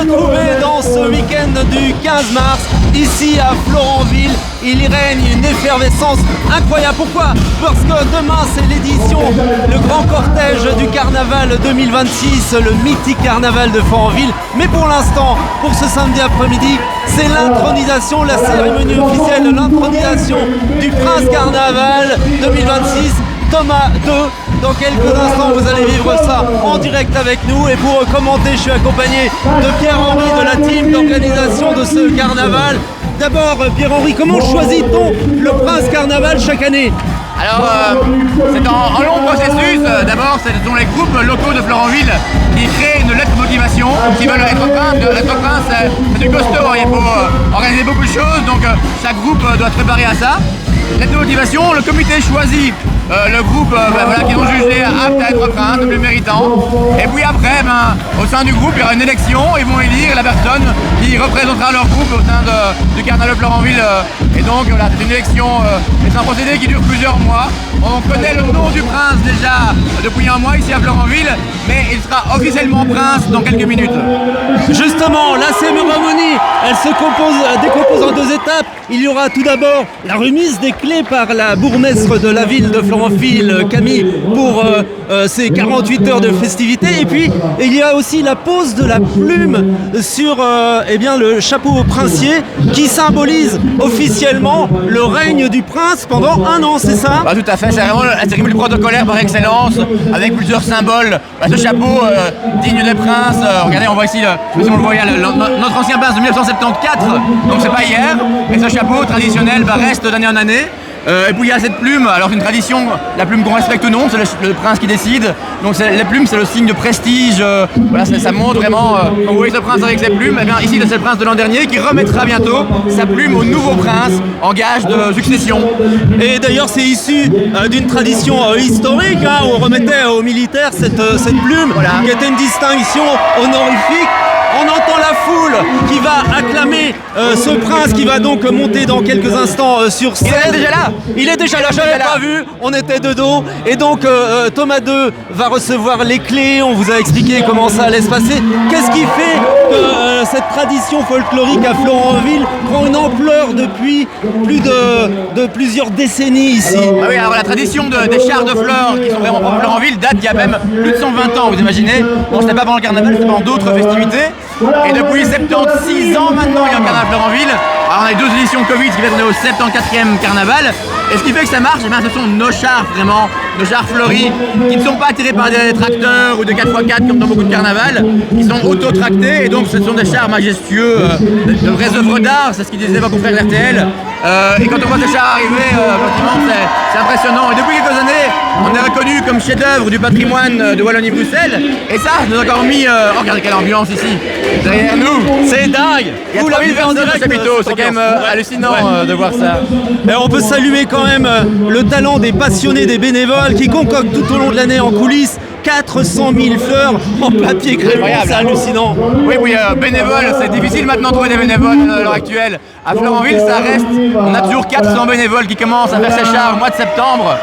retrouver dans ce week-end du 15 mars, ici à Florenville. Il y règne une effervescence incroyable. Pourquoi? Parce que demain c'est l'édition, le grand cortège du carnaval 2026, le mythique carnaval de Florenville. Mais pour l'instant, pour ce samedi après-midi, c'est l'intronisation, la cérémonie officielle de l'intronisation du Prince Carnaval 2026, Thomas II. Dans quelques instants, vous allez vivre ça en direct avec nous. Et pour commenter, je suis accompagné de Pierre-Henri de la team d'organisation de ce carnaval. D'abord, Pierre-Henri, comment choisit-on le Prince Carnaval chaque année? Alors, c'est un long processus. D'abord, ce sont les groupes locaux de Florenville qui créent une lettre de motivation, qui veulent être prince. Être prince, c'est du costaud, il faut organiser beaucoup de choses, donc chaque groupe doit se préparer à ça. Lettre de motivation, le comité choisit le groupe qu'ils ont jugé apte à être prince, le plus méritant. Et puis après, au sein du groupe, il y aura une élection, ils vont élire la personne qui représentera leur groupe au sein du carnaval de Florenville. Et donc voilà, c'est une élection, c'est un procédé qui dure plusieurs mois. On connaît le nom du prince déjà depuis un mois ici à Florenville, mais il sera officiellement prince dans quelques minutes. Justement, la cérémonie, elle se décompose en deux étapes. Il y aura tout d'abord la remise des clés par la bourgmestre de la ville de Florenville, Camille, pour ces 48 heures de festivités. Et puis, il y a aussi la pose de la plume sur le chapeau princier qui symbolise officiellement le règne du prince pendant un an, c'est ça? Tout à fait, c'est vraiment la cérémonie protocolaire par excellence, avec plusieurs symboles. Ce chapeau digne des princes, regardez, on voit ici, je sais pas si on le voit, notre ancien prince de 1974, donc c'est pas hier, mais ce chapeau traditionnel reste d'année en année. Et puis il y a cette plume, alors c'est une tradition, la plume qu'on respecte ou non, c'est le prince qui décide. Donc les plumes, c'est le signe de prestige, voilà, ça montre vraiment, quand vous voyez ce prince avec ses plumes, et bien ici c'est le prince de l'an dernier qui remettra bientôt sa plume au nouveau prince en gage de succession. Et d'ailleurs c'est issu d'une tradition historique, où on remettait aux militaires cette plume, voilà, qui était une distinction honorifique. On entend la foule qui va acclamer ce prince qui va donc monter dans quelques instants sur scène. Il est déjà là. Il est déjà là, je n'avais pas vu, on était de dos. Et donc Thomas II va recevoir les clés, on vous a expliqué comment ça allait se passer. Qu'est-ce qui fait que cette tradition folklorique à Florenville prend une ampleur depuis plusieurs décennies ici? Oui, alors la tradition des chars de fleurs qui sont vraiment propres à Florenville date d'il y a même plus de 120 ans, vous imaginez. Bon, c'était pas pendant le carnaval, c'était pendant d'autres festivités. Et depuis 76 ans maintenant, il y a un carnaval à Florenville. Alors on a deux éditions Covid qui viennent au 74e carnaval. Et ce qui fait que ça marche, ce sont nos chars vraiment, nos chars fleuris, qui ne sont pas tirés par des tracteurs ou des 4x4 comme dans beaucoup de carnavals, qui sont auto-tractés. Et donc ce sont des chars majestueux, de vraies œuvres d'art, c'est ce qu'ils disaient mon confrère RTL. Et quand on voit ces chars arriver, effectivement, c'est impressionnant. Et depuis quelques années, on est reconnu comme chef-d'œuvre du patrimoine de Wallonie-Bruxelles. Et ça nous a encore mis. Regardez quelle ambiance ici, derrière nous. C'est dingue. Vous la vivez en direct, c'est quand même hallucinant de voir ça. Et on peut saluer quand même le talent des passionnés, des bénévoles qui concoctent tout au long de l'année en coulisses 400 000 fleurs en papier crépon, c'est hallucinant. Oui, bénévoles, c'est difficile maintenant de trouver des bénévoles à l'heure actuelle. À Florenville, ça reste, on a toujours 400 bénévoles qui commencent à faire ces chars au mois de septembre.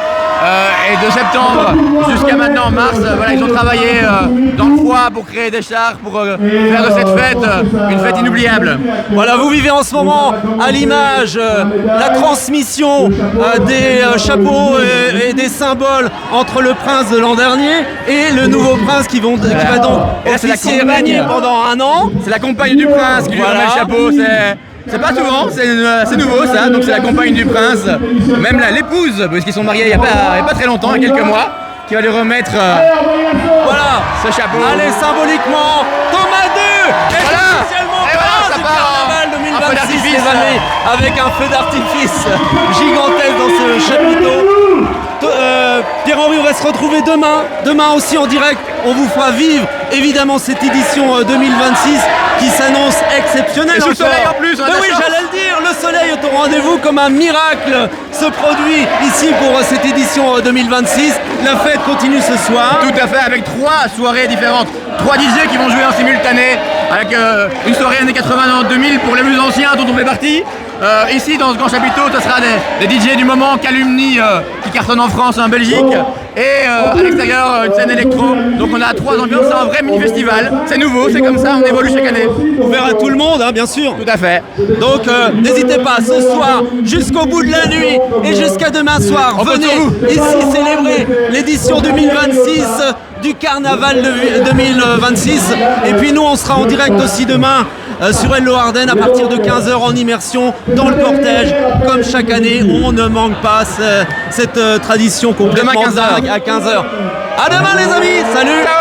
Et de septembre jusqu'à maintenant, mars, ils ont travaillé dans le froid pour créer des chars, pour faire de cette fête une fête inoubliable. Voilà, vous vivez en ce moment à l'image la transmission des chapeaux et des symboles entre le prince de l'an dernier et le nouveau prince qui va donc officier régner pendant un an. C'est la compagne du prince qui lui remet le chapeau, c'est pas souvent, c'est nouveau ça, donc c'est la compagne du prince, même l'épouse, parce qu'ils sont mariés il y a pas très longtemps, il y a quelques mois, qui va lui remettre voilà, ce chapeau. Allez, symboliquement, Thomas II est officiellement prince du carnaval 2026 avec un feu d'artifice gigantesque dans ce chapiteau. Pierre-Henri, on va se retrouver demain aussi en direct. On vous fera vivre évidemment cette édition 2026 qui s'annonce exceptionnelle. Et sous le soleil en plus, oui, j'allais le dire, le soleil est au rendez-vous comme un miracle se produit ici pour cette édition 2026. La fête continue ce soir. Tout à fait, avec 3 soirées différentes. 3 DJ qui vont jouer en simultané, avec une soirée années 80 en 2000 pour les plus anciens dont on fait partie. Ici dans ce grand chapiteau, ce sera des DJ du moment, Calumni qui cartonne en France et en Belgique. et à l'extérieur une scène électro. Donc on a 3 ambiances, c'est un vrai mini-festival. C'est nouveau, c'est comme ça, on évolue chaque année. Ouvert à tout le monde, hein, bien sûr. Tout à fait. Donc n'hésitez pas, ce soir, jusqu'au bout de la nuit et jusqu'à demain soir, On compte venez sur vous. ici célébrer l'édition 2026 du Carnaval 2026. Et puis nous, on sera en direct aussi demain sur Hello Ardennes à partir de 15h en immersion dans le cortège. Comme chaque année, on ne manque pas cette tradition complètement Demain, 15h. dingue à 15h. À demain les amis, salut. Ciao.